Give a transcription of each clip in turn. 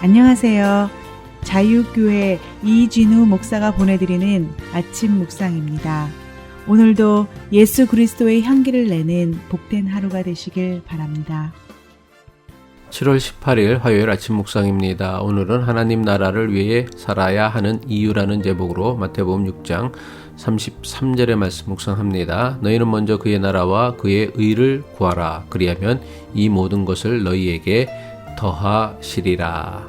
안녕하세요. 자유교회 이진우 목사가 보내드리는 아침 묵상입니다. 오늘도 예수 그리스도의 향기를 내는 복된 하루가 되시길 바랍니다. 7월 18일 화요일 아침 묵상입니다. 오늘은 하나님 나라를 위해 살아야 하는 이유라는 제목으로 마태복음 6장 33절의 말씀 묵상합니다. 너희는 먼저 그의 나라와 그의 의를 구하라. 그리하면 이 모든 것을 너희에게 더하시리라.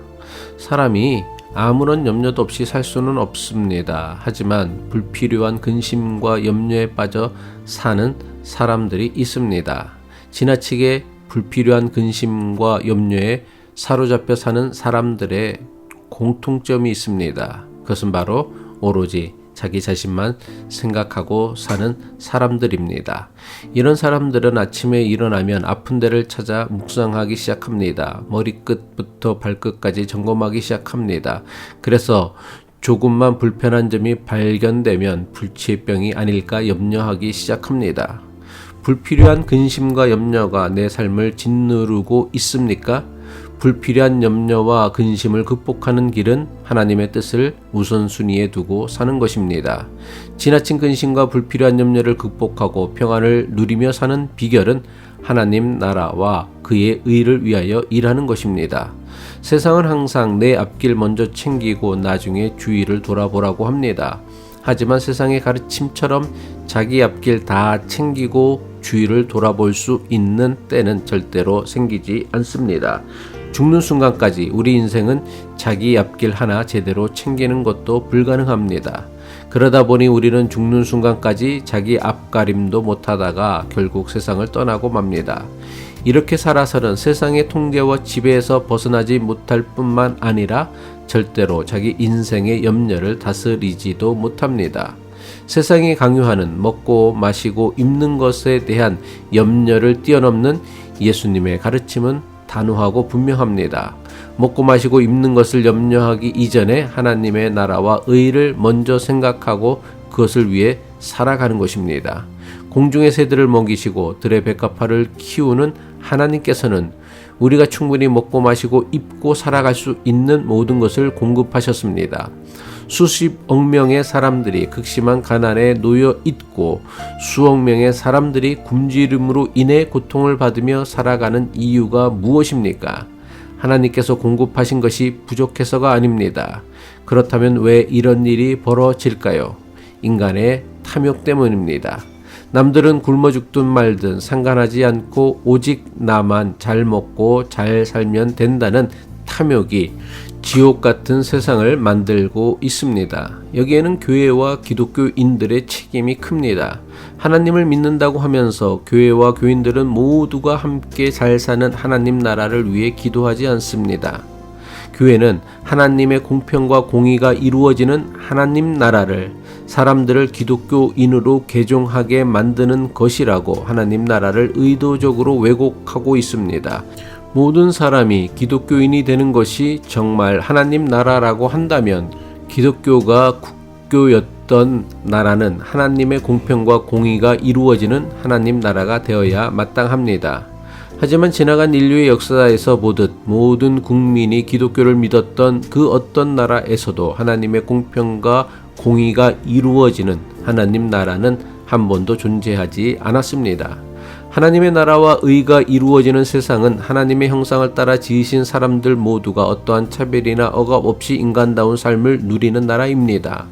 사람이 아무런 염려도 없이 살 수는 없습니다. 하지만 불필요한 근심과 염려에 빠져 사는 사람들이 있습니다. 지나치게 불필요한 근심과 염려에 사로잡혀 사는 사람들의 공통점이 있습니다. 그것은 바로 오로지 자기 자신만 생각하고 사는 사람들입니다. 이런 사람들은 아침에 일어나면 아픈 데를 찾아 묵상하기 시작합니다. 머리끝부터 발끝까지 점검하기 시작합니다. 그래서 조금만 불편한 점이 발견되면 불치병이 아닐까 염려하기 시작합니다. 불필요한 근심과 염려가 내 삶을 짓누르고 있습니까? 불필요한 염려와 근심을 극복하는 길은 하나님의 뜻을 우선순위에 두고 사는 것입니다. 지나친 근심과 불필요한 염려를 극복하고 평안을 누리며 사는 비결은 하나님 나라와 그의 의를 위하여 일하는 것입니다. 세상은 항상 내 앞길 먼저 챙기고 나중에 주위를 돌아보라고 합니다. 하지만 세상의 가르침처럼 자기 앞길 다 챙기고 주위를 돌아볼 수 있는 때는 절대로 생기지 않습니다. 죽는 순간까지 우리 인생은 자기 앞길 하나 제대로 챙기는 것도 불가능합니다. 그러다 보니 우리는 죽는 순간까지 자기 앞가림도 못하다가 결국 세상을 떠나고 맙니다. 이렇게 살아서는 세상의 통제와 지배에서 벗어나지 못할 뿐만 아니라 절대로 자기 인생의 염려를 다스리지도 못합니다. 세상이 강요하는 먹고 마시고 입는 것에 대한 염려를 뛰어넘는 예수님의 가르침은 단호하고 분명합니다. 먹고 마시고 입는 것을 염려하기 이전에 하나님의 나라와 의를 먼저 생각하고 그것을 위해 살아가는 것입니다. 공중의 새들을 먹이시고 들의 백합화를 키우는 하나님께서는 우리가 충분히 먹고 마시고 입고 살아갈 수 있는 모든 것을 공급하셨습니다. 수십억 명의 사람들이 극심한 가난에 놓여 있고 수억 명의 사람들이 굶주림으로 인해 고통을 받으며 살아가는 이유가 무엇입니까? 하나님께서 공급하신 것이 부족해서가 아닙니다. 그렇다면 왜 이런 일이 벌어질까요? 인간의 탐욕 때문입니다. 남들은 굶어 죽든 말든 상관하지 않고 오직 나만 잘 먹고 잘 살면 된다는 탐욕이 지옥 같은 세상을 만들고 있습니다. 여기에는 교회와 기독교인들의 책임이 큽니다. 하나님을 믿는다고 하면서 교회와 교인들은 모두가 함께 잘 사는 하나님 나라를 위해 기도하지 않습니다. 교회는 하나님의 공평과 공의가 이루어지는 하나님 나라를 사람들을 기독교인으로 개종하게 만드는 것이라고 하나님 나라를 의도적으로 왜곡하고 있습니다. 모든 사람이 기독교인이 되는 것이 정말 하나님 나라라고 한다면 기독교가 국교였던 나라는 하나님의 공평과 공의가 이루어지는 하나님 나라가 되어야 마땅합니다. 하지만 지나간 인류의 역사에서 보듯 모든 국민이 기독교를 믿었던 그 어떤 나라에서도 하나님의 공평과 공의가 이루어지는 하나님 나라는 한 번도 존재하지 않았습니다. 하나님의 나라와 의가 이루어지는 세상은 하나님의 형상을 따라 지으신 사람들 모두가 어떠한 차별이나 억압 없이 인간다운 삶을 누리는 나라입니다.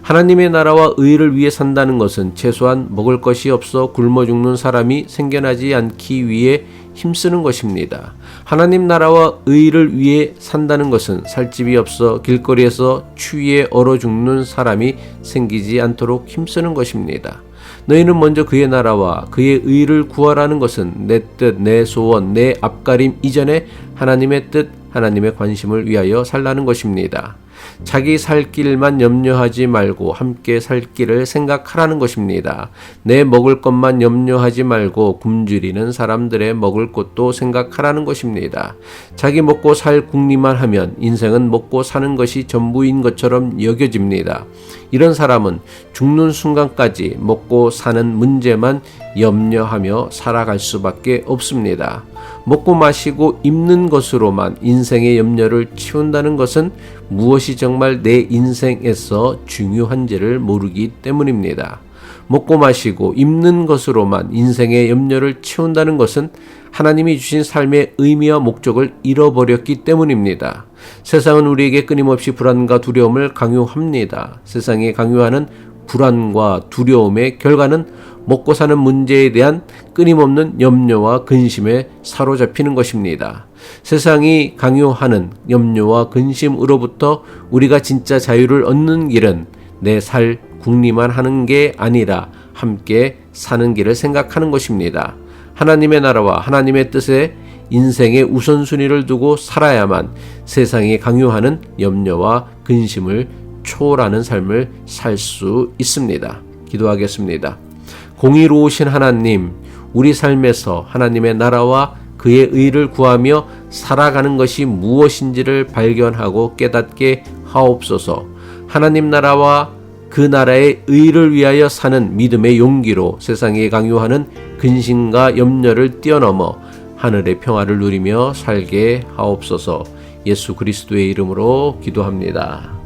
하나님의 나라와 의를 위해 산다는 것은 최소한 먹을 것이 없어 굶어 죽는 사람이 생겨나지 않기 위해 힘쓰는 것입니다. 하나님 나라와 의를 위해 산다는 것은 살 집이 없어 길거리에서 추위에 얼어 죽는 사람이 생기지 않도록 힘쓰는 것입니다. 너희는 먼저 그의 나라와 그의 의를 구하라는 것은 내 뜻, 내 소원, 내 앞가림 이전에 하나님의 뜻, 하나님의 관심을 위하여 살라는 것입니다. 자기 살 길만 염려하지 말고 함께 살 길을 생각하라는 것입니다. 내 먹을 것만 염려하지 말고 굶주리는 사람들의 먹을 것도 생각하라는 것입니다. 자기 먹고 살 궁리만 하면 인생은 먹고 사는 것이 전부인 것처럼 여겨집니다. 이런 사람은 죽는 순간까지 먹고 사는 문제만 염려하며 살아갈 수밖에 없습니다. 먹고 마시고 입는 것으로만 인생의 염려를 채운다는 것은 무엇이 정말 내 인생에서 중요한지를 모르기 때문입니다. 먹고 마시고 입는 것으로만 인생의 염려를 채운다는 것은 하나님이 주신 삶의 의미와 목적을 잃어버렸기 때문입니다. 세상은 우리에게 끊임없이 불안과 두려움을 강요합니다. 세상이 강요하는 불안과 두려움의 결과는 먹고 사는 문제에 대한 끊임없는 염려와 근심에 사로잡히는 것입니다. 세상이 강요하는 염려와 근심으로부터 우리가 진짜 자유를 얻는 길은 내 살 궁리만 하는 게 아니라 함께 사는 길을 생각하는 것입니다. 하나님의 나라와 하나님의 뜻에 인생의 우선순위를 두고 살아야만 세상이 강요하는 염려와 근심을 초월하는 삶을 살 수 있습니다. 기도하겠습니다. 공의로우신 하나님, 우리 삶에서 하나님의 나라와 그의 의를 구하며 살아가는 것이 무엇인지를 발견하고 깨닫게 하옵소서. 하나님 나라와 그 나라의 의를 위하여 사는 믿음의 용기로 세상에 강요하는 근심과 염려를 뛰어넘어 하늘의 평화를 누리며 살게 하옵소서. 예수 그리스도의 이름으로 기도합니다.